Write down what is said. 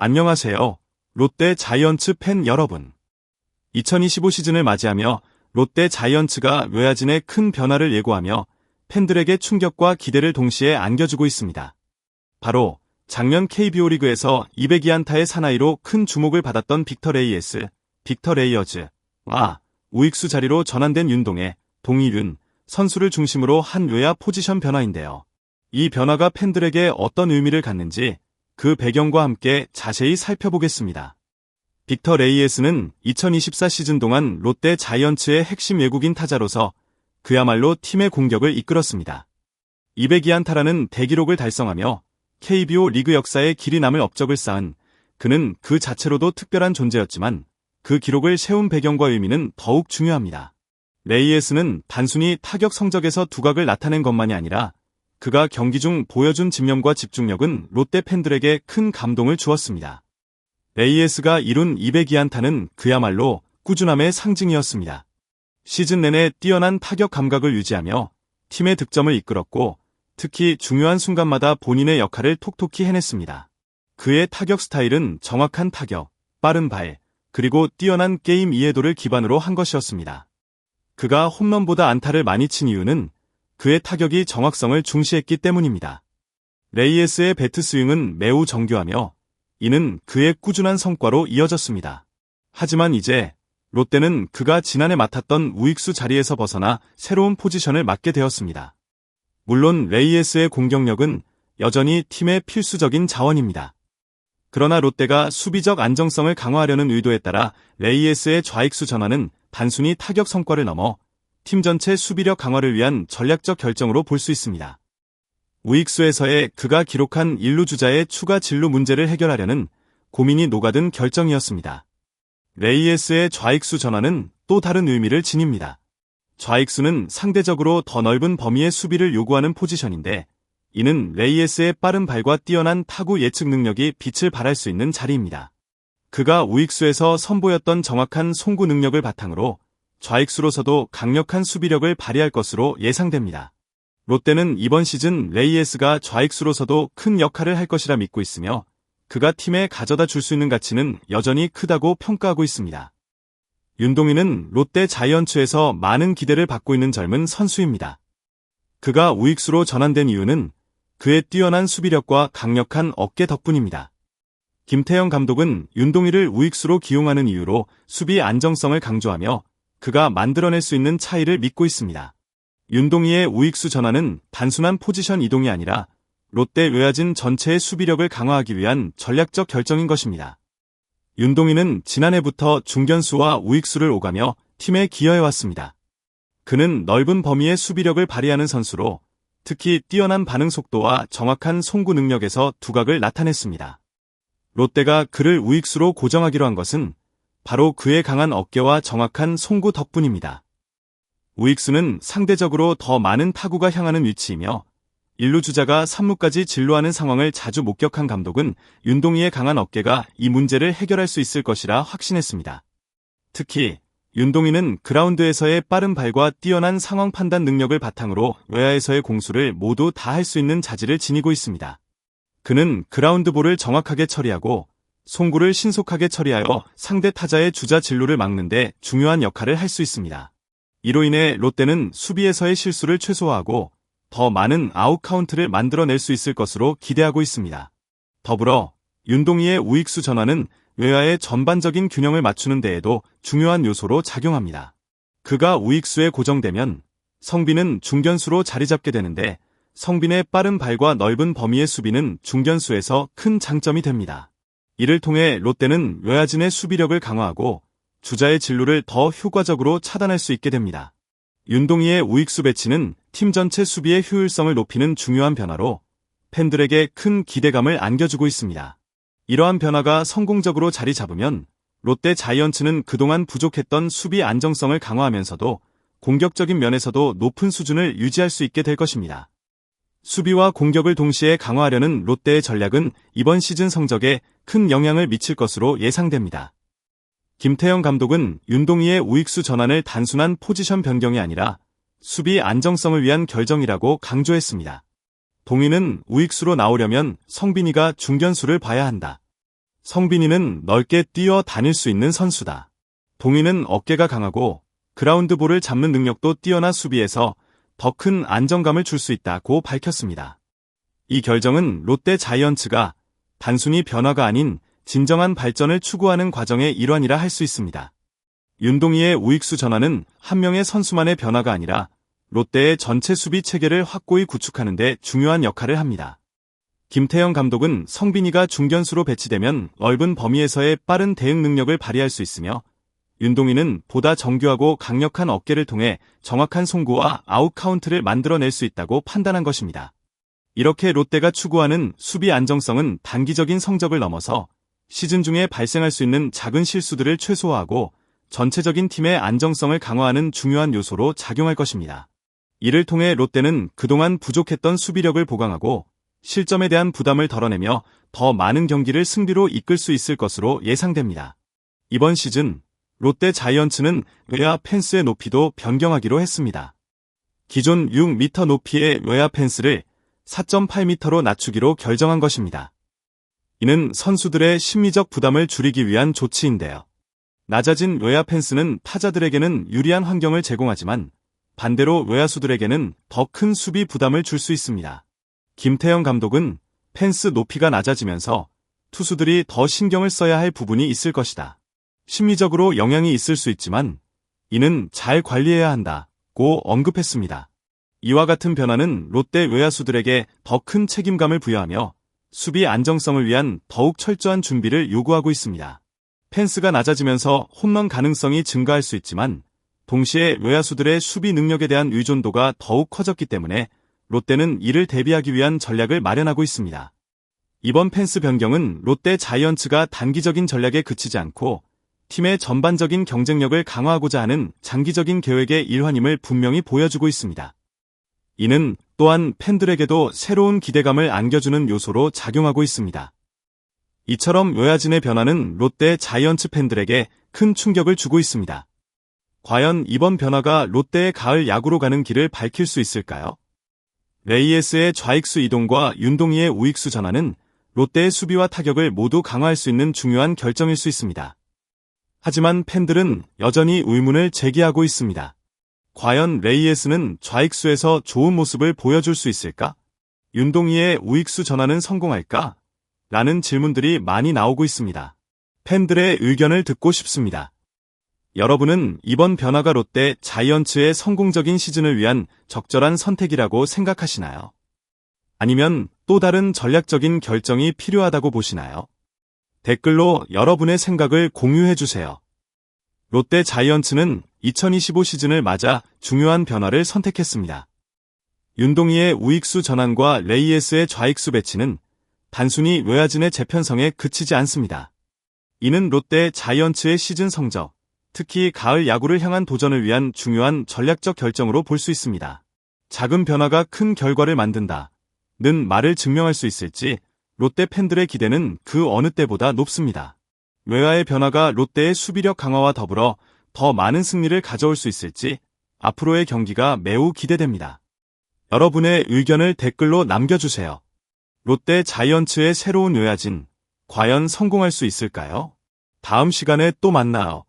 안녕하세요. 롯데 자이언츠 팬 여러분. 2025 시즌을 맞이하며 롯데 자이언츠가 외야진의 큰 변화를 예고하며 팬들에게 충격과 기대를 동시에 안겨주고 있습니다. 바로 작년 KBO 리그에서 202안타의 사나이로 큰 주목을 받았던 빅터 레이어즈와 우익수 자리로 전환된 윤동해, 동일윤 선수를 중심으로 한 외야 포지션 변화인데요. 이 변화가 팬들에게 어떤 의미를 갖는지 그 배경과 함께 자세히 살펴보겠습니다. 빅터 레이에스는 2024 시즌 동안 롯데 자이언츠의 핵심 외국인 타자로서 그야말로 팀의 공격을 이끌었습니다. 202안타라는 대기록을 달성하며 KBO 리그 역사에 길이 남을 업적을 쌓은 그는 그 자체로도 특별한 존재였지만 그 기록을 세운 배경과 의미는 더욱 중요합니다. 레이에스는 단순히 타격 성적에서 두각을 나타낸 것만이 아니라 그가 경기 중 보여준 집념과 집중력은 롯데 팬들에게 큰 감동을 주었습니다. 레이에스가 이룬 202안타는 그야말로 꾸준함의 상징이었습니다. 시즌 내내 뛰어난 타격 감각을 유지하며 팀의 득점을 이끌었고 특히 중요한 순간마다 본인의 역할을 톡톡히 해냈습니다. 그의 타격 스타일은 정확한 타격, 빠른 발, 그리고 뛰어난 게임 이해도를 기반으로 한 것이었습니다. 그가 홈런보다 안타를 많이 친 이유는 그의 타격이 정확성을 중시했기 때문입니다. 레이에스의 배트 스윙은 매우 정교하며 이는 그의 꾸준한 성과로 이어졌습니다. 하지만 이제 롯데는 그가 지난해 맡았던 우익수 자리에서 벗어나 새로운 포지션을 맡게 되었습니다. 물론 레이에스의 공격력은 여전히 팀의 필수적인 자원입니다. 그러나 롯데가 수비적 안정성을 강화하려는 의도에 따라 레이에스의 좌익수 전환은 단순히 타격 성과를 넘어 팀 전체 수비력 강화를 위한 전략적 결정으로 볼 수 있습니다. 우익수에서의 그가 기록한 1루 주자의 추가 진루 문제를 해결하려는 고민이 녹아든 결정이었습니다. 레이에스의 좌익수 전환은 또 다른 의미를 지닙니다. 좌익수는 상대적으로 더 넓은 범위의 수비를 요구하는 포지션인데 이는 레이에스의 빠른 발과 뛰어난 타구 예측 능력이 빛을 발할 수 있는 자리입니다. 그가 우익수에서 선보였던 정확한 송구 능력을 바탕으로 좌익수로서도 강력한 수비력을 발휘할 것으로 예상됩니다. 롯데는 이번 시즌 레이에스가 좌익수로서도 큰 역할을 할 것이라 믿고 있으며 그가 팀에 가져다 줄 수 있는 가치는 여전히 크다고 평가하고 있습니다. 윤동희는 롯데 자이언츠에서 많은 기대를 받고 있는 젊은 선수입니다. 그가 우익수로 전환된 이유는 그의 뛰어난 수비력과 강력한 어깨 덕분입니다. 김태형 감독은 윤동희를 우익수로 기용하는 이유로 수비 안정성을 강조하며 그가 만들어낼 수 있는 차이를 믿고 있습니다. 윤동희의 우익수 전환은 단순한 포지션 이동이 아니라 롯데 외야진 전체의 수비력을 강화하기 위한 전략적 결정인 것입니다. 윤동희는 지난해부터 중견수와 우익수를 오가며 팀에 기여해왔습니다. 그는 넓은 범위의 수비력을 발휘하는 선수로 특히 뛰어난 반응 속도와 정확한 송구 능력에서 두각을 나타냈습니다. 롯데가 그를 우익수로 고정하기로 한 것은 바로 그의 강한 어깨와 정확한 송구 덕분입니다. 우익수는 상대적으로 더 많은 타구가 향하는 위치이며 1루 주자가 3루까지 진루하는 상황을 자주 목격한 감독은 윤동희의 강한 어깨가 이 문제를 해결할 수 있을 것이라 확신했습니다. 특히 윤동희는 그라운드에서의 빠른 발과 뛰어난 상황 판단 능력을 바탕으로 외야에서의 공수를 모두 다 할 수 있는 자질을 지니고 있습니다. 그는 그라운드 볼을 정확하게 처리하고 송구를 신속하게 처리하여 상대 타자의 주자 진루를 막는 데 중요한 역할을 할 수 있습니다. 이로 인해 롯데는 수비에서의 실수를 최소화하고 더 많은 아웃 카운트를 만들어낼 수 있을 것으로 기대하고 있습니다. 더불어 윤동희의 우익수 전환은 외야의 전반적인 균형을 맞추는 데에도 중요한 요소로 작용합니다. 그가 우익수에 고정되면 성빈은 중견수로 자리 잡게 되는데 성빈의 빠른 발과 넓은 범위의 수비는 중견수에서 큰 장점이 됩니다. 이를 통해 롯데는 외야진의 수비력을 강화하고 주자의 진루를 더 효과적으로 차단할 수 있게 됩니다. 윤동희의 우익수 배치는 팀 전체 수비의 효율성을 높이는 중요한 변화로 팬들에게 큰 기대감을 안겨주고 있습니다. 이러한 변화가 성공적으로 자리 잡으면 롯데 자이언츠는 그동안 부족했던 수비 안정성을 강화하면서도 공격적인 면에서도 높은 수준을 유지할 수 있게 될 것입니다. 수비와 공격을 동시에 강화하려는 롯데의 전략은 이번 시즌 성적에 큰 영향을 미칠 것으로 예상됩니다. 김태형 감독은 윤동희의 우익수 전환을 단순한 포지션 변경이 아니라 수비 안정성을 위한 결정이라고 강조했습니다. 동희는 우익수로 나오려면 성빈이가 중견수를 봐야 한다. 성빈이는 넓게 뛰어 다닐 수 있는 선수다. 동희는 어깨가 강하고 그라운드볼을 잡는 능력도 뛰어나 수비에서 더 큰 안정감을 줄 수 있다고 밝혔습니다. 이 결정은 롯데 자이언츠가 단순히 변화가 아닌 진정한 발전을 추구하는 과정의 일환이라 할 수 있습니다. 윤동희의 우익수 전환은 한 명의 선수만의 변화가 아니라 롯데의 전체 수비 체계를 확고히 구축하는 데 중요한 역할을 합니다. 김태형 감독은 성빈이가 중견수로 배치되면 넓은 범위에서의 빠른 대응 능력을 발휘할 수 있으며 윤동희는 보다 정교하고 강력한 어깨를 통해 정확한 송구와 아웃 카운트를 만들어낼 수 있다고 판단한 것입니다. 이렇게 롯데가 추구하는 수비 안정성은 단기적인 성적을 넘어서 시즌 중에 발생할 수 있는 작은 실수들을 최소화하고 전체적인 팀의 안정성을 강화하는 중요한 요소로 작용할 것입니다. 이를 통해 롯데는 그동안 부족했던 수비력을 보강하고 실점에 대한 부담을 덜어내며 더 많은 경기를 승리로 이끌 수 있을 것으로 예상됩니다. 이번 시즌 롯데 자이언츠는 외야 펜스의 높이도 변경하기로 했습니다. 기존 6m 높이의 외야 펜스를 4.8m로 낮추기로 결정한 것입니다. 이는 선수들의 심리적 부담을 줄이기 위한 조치인데요. 낮아진 외야 펜스는 타자들에게는 유리한 환경을 제공하지만 반대로 외야수들에게는 더 큰 수비 부담을 줄 수 있습니다. 김태형 감독은 펜스 높이가 낮아지면서 투수들이 더 신경을 써야 할 부분이 있을 것이다. 심리적으로 영향이 있을 수 있지만 이는 잘 관리해야 한다고 언급했습니다. 이와 같은 변화는 롯데 외야수들에게 더 큰 책임감을 부여하며 수비 안정성을 위한 더욱 철저한 준비를 요구하고 있습니다. 펜스가 낮아지면서 홈런 가능성이 증가할 수 있지만 동시에 외야수들의 수비 능력에 대한 의존도가 더욱 커졌기 때문에 롯데는 이를 대비하기 위한 전략을 마련하고 있습니다. 이번 펜스 변경은 롯데 자이언츠가 단기적인 전략에 그치지 않고 팀의 전반적인 경쟁력을 강화하고자 하는 장기적인 계획의 일환임을 분명히 보여주고 있습니다. 이는 또한 팬들에게도 새로운 기대감을 안겨주는 요소로 작용하고 있습니다. 이처럼 외야진의 변화는 롯데 자이언츠 팬들에게 큰 충격을 주고 있습니다. 과연 이번 변화가 롯데의 가을 야구로 가는 길을 밝힐 수 있을까요? 레이에스의 좌익수 이동과 윤동희의 우익수 전환은 롯데의 수비와 타격을 모두 강화할 수 있는 중요한 결정일 수 있습니다. 하지만 팬들은 여전히 의문을 제기하고 있습니다. 과연 레이에스는 좌익수에서 좋은 모습을 보여줄 수 있을까? 윤동희의 우익수 전환은 성공할까? 라는 질문들이 많이 나오고 있습니다. 팬들의 의견을 듣고 싶습니다. 여러분은 이번 변화가 롯데 자이언츠의 성공적인 시즌을 위한 적절한 선택이라고 생각하시나요? 아니면 또 다른 전략적인 결정이 필요하다고 보시나요? 댓글로 여러분의 생각을 공유해주세요. 롯데 자이언츠는 2025 시즌을 맞아 중요한 변화를 선택했습니다. 윤동희의 우익수 전환과 레이에스의 좌익수 배치는 단순히 외야진의 재편성에 그치지 않습니다. 이는 롯데 자이언츠의 시즌 성적, 특히 가을 야구를 향한 도전을 위한 중요한 전략적 결정으로 볼 수 있습니다. 작은 변화가 큰 결과를 만든다. 는 말을 증명할 수 있을지 롯데 팬들의 기대는 그 어느 때보다 높습니다. 외야의 변화가 롯데의 수비력 강화와 더불어 더 많은 승리를 가져올 수 있을지 앞으로의 경기가 매우 기대됩니다. 여러분의 의견을 댓글로 남겨주세요. 롯데 자이언츠의 새로운 외야진, 과연 성공할 수 있을까요? 다음 시간에 또 만나요.